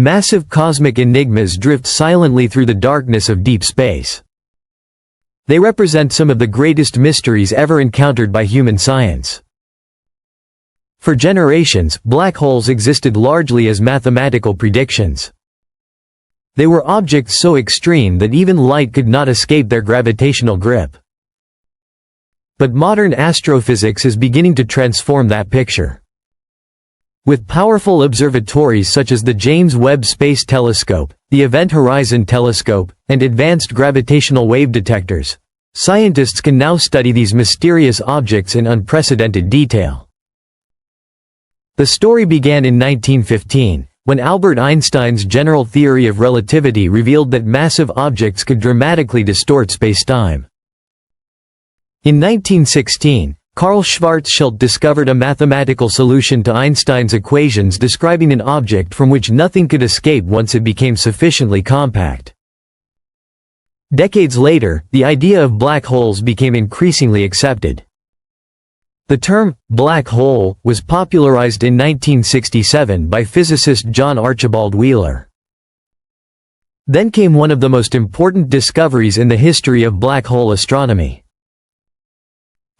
Massive cosmic enigmas drift silently through the darkness of deep space. They represent some of the greatest mysteries ever encountered by human science. For generations, black holes existed largely as mathematical predictions. They were objects so extreme that even light could not escape their gravitational grip. But modern astrophysics is beginning to transform that picture. With powerful observatories such as the James Webb Space Telescope, the Event Horizon Telescope, and advanced gravitational wave detectors, scientists can now study these mysterious objects in unprecedented detail. The story began in 1915, when Albert Einstein's general theory of relativity revealed that massive objects could dramatically distort spacetime. In 1916, Karl Schwarzschild discovered a mathematical solution to Einstein's equations describing an object from which nothing could escape once it became sufficiently compact. Decades later, the idea of black holes became increasingly accepted. The term black hole was popularized in 1967 by physicist John Archibald Wheeler. Then came one of the most important discoveries in the history of black hole astronomy.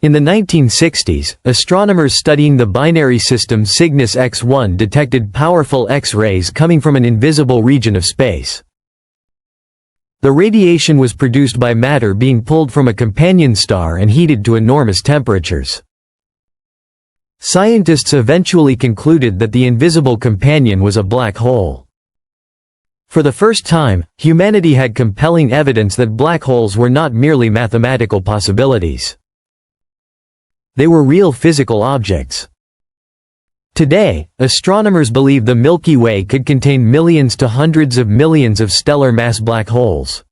In the 1960s, astronomers studying the binary system Cygnus X1 detected powerful X-rays coming from an invisible region of space. The radiation was produced by matter being pulled from a companion star and heated to enormous temperatures. Scientists eventually concluded that the invisible companion was a black hole. For the first time, humanity had compelling evidence that black holes were not merely mathematical possibilities. They were real physical objects. Today, astronomers believe the Milky Way could contain millions to hundreds of millions of stellar mass black holes.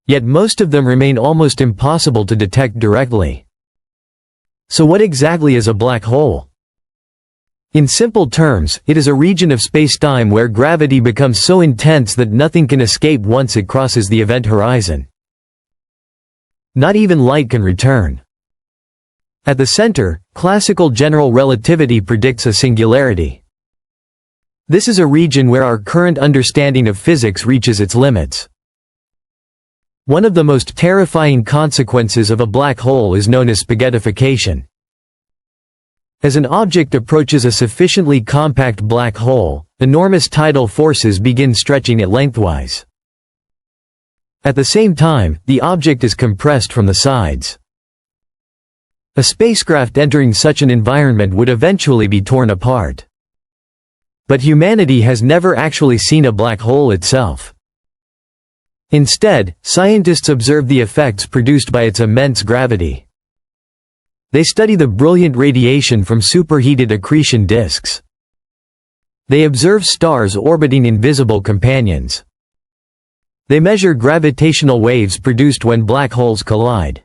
Yet most of them remain almost impossible to detect directly. So what exactly is a black hole? In simple terms, it is a region of spacetime where gravity becomes so intense that nothing can escape once it crosses the event horizon. Not even light can return. At the center, classical general relativity predicts a singularity. This is a region where our current understanding of physics reaches its limits. One of the most terrifying consequences of a black hole is known as spaghettification. As an object approaches a sufficiently compact black hole, enormous tidal forces begin stretching it lengthwise. At the same time, the object is compressed from the sides. A spacecraft entering such an environment would eventually be torn apart. But humanity has never actually seen a black hole itself. Instead, scientists observe the effects produced by its immense gravity. They study the brilliant radiation from superheated accretion disks. They observe stars orbiting invisible companions. They measure gravitational waves produced when black holes collide.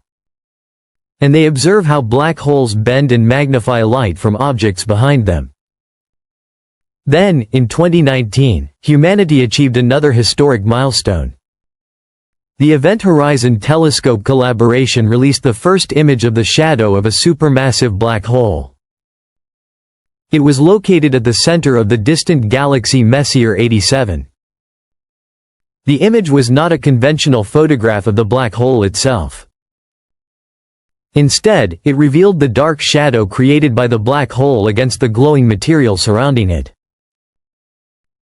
And they observe how black holes bend and magnify light from objects behind them. Then, in 2019, humanity achieved another historic milestone. The Event Horizon Telescope collaboration released the first image of the shadow of a supermassive black hole. It was located at the center of the distant galaxy Messier 87. The image was not a conventional photograph of the black hole itself. Instead, it revealed the dark shadow created by the black hole against the glowing material surrounding it.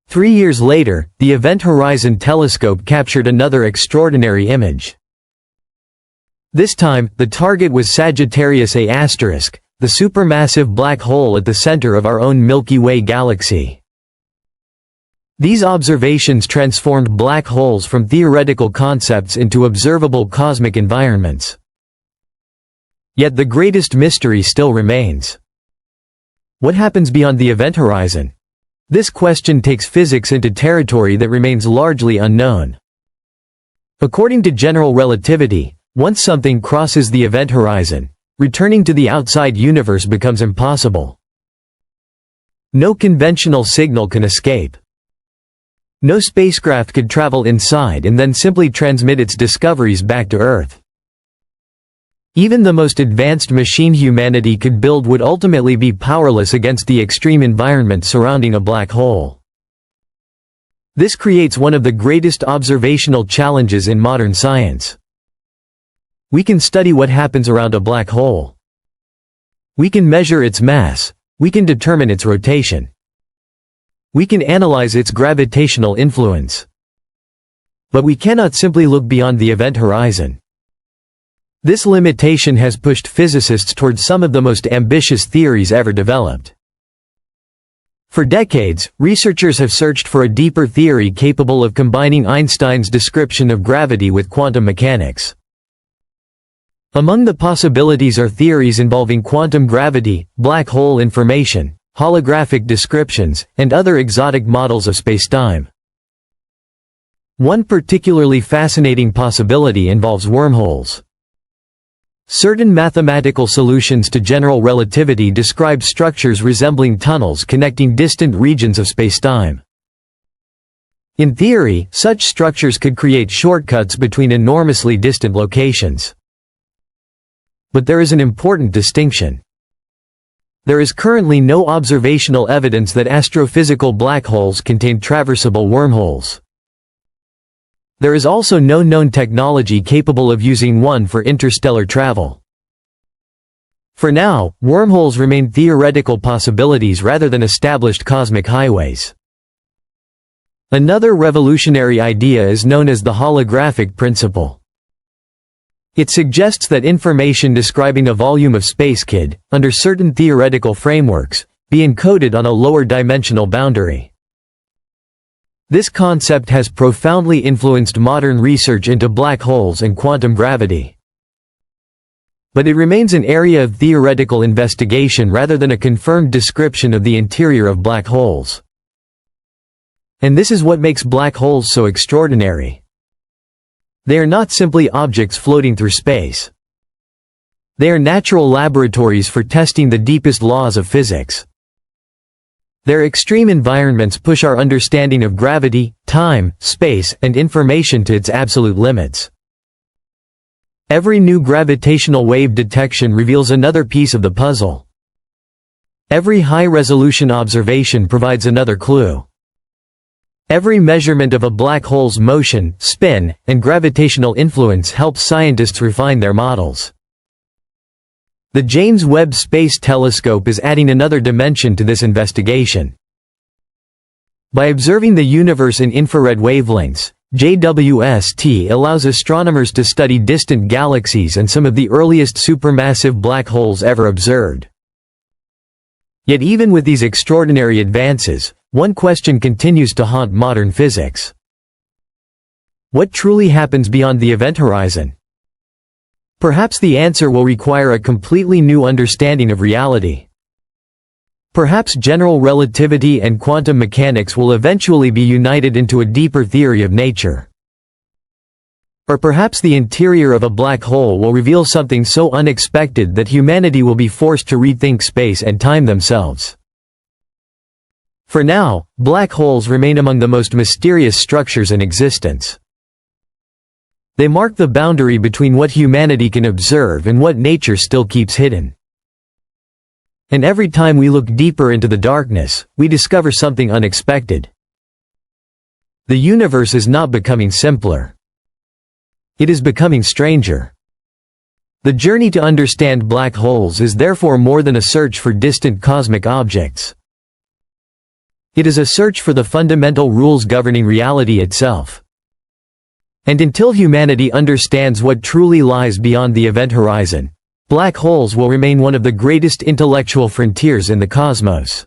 3 years later, the Event Horizon Telescope captured another extraordinary image. This time, the target was Sagittarius A*, the supermassive black hole at the center of our own Milky Way galaxy. These observations transformed black holes from theoretical concepts into observable cosmic environments. Yet the greatest mystery still remains. What happens beyond the event horizon? This question takes physics into territory that remains largely unknown. According to general relativity, once something crosses the event horizon, returning to the outside universe becomes impossible. No conventional signal can escape. No spacecraft could travel inside and then simply transmit its discoveries back to Earth. Even the most advanced machine humanity could build would ultimately be powerless against the extreme environment surrounding a black hole. This creates one of the greatest observational challenges in modern science. We can study what happens around a black hole. We can measure its mass. We can determine its rotation. We can analyze its gravitational influence. But we cannot simply look beyond the event horizon. This limitation has pushed physicists towards some of the most ambitious theories ever developed. For decades, researchers have searched for a deeper theory capable of combining Einstein's description of gravity with quantum mechanics. Among the possibilities are theories involving quantum gravity, black hole information, holographic descriptions, and other exotic models of spacetime. One particularly fascinating possibility involves wormholes. Certain mathematical solutions to general relativity describe structures resembling tunnels connecting distant regions of spacetime. In theory, such structures could create shortcuts between enormously distant locations. But there is an important distinction. There is currently no observational evidence that astrophysical black holes contain traversable wormholes. There is also no known technology capable of using one for interstellar travel. For now, wormholes remain theoretical possibilities rather than established cosmic highways. Another revolutionary idea is known as the holographic principle. It suggests that information describing a volume of space could, under certain theoretical frameworks, be encoded on a lower dimensional boundary. This concept has profoundly influenced modern research into black holes and quantum gravity. But it remains an area of theoretical investigation rather than a confirmed description of the interior of black holes. And this is what makes black holes so extraordinary. They are not simply objects floating through space. They are natural laboratories for testing the deepest laws of physics. Their extreme environments push our understanding of gravity, time, space, and information to its absolute limits. Every new gravitational wave detection reveals another piece of the puzzle. Every high-resolution observation provides another clue. Every measurement of a black hole's motion, spin, and gravitational influence helps scientists refine their models. The James Webb Space Telescope is adding another dimension to this investigation. By observing the universe in infrared wavelengths, JWST allows astronomers to study distant galaxies and some of the earliest supermassive black holes ever observed. Yet even with these extraordinary advances, one question continues to haunt modern physics. What truly happens beyond the event horizon? Perhaps the answer will require a completely new understanding of reality. Perhaps general relativity and quantum mechanics will eventually be united into a deeper theory of nature. Or perhaps the interior of a black hole will reveal something so unexpected that humanity will be forced to rethink space and time themselves. For now, black holes remain among the most mysterious structures in existence. They mark the boundary between what humanity can observe and what nature still keeps hidden. And every time we look deeper into the darkness, we discover something unexpected. The universe is not becoming simpler. It is becoming stranger. The journey to understand black holes is therefore more than a search for distant cosmic objects. It is a search for the fundamental rules governing reality itself. And until humanity understands what truly lies beyond the event horizon, black holes will remain one of the greatest intellectual frontiers in the cosmos.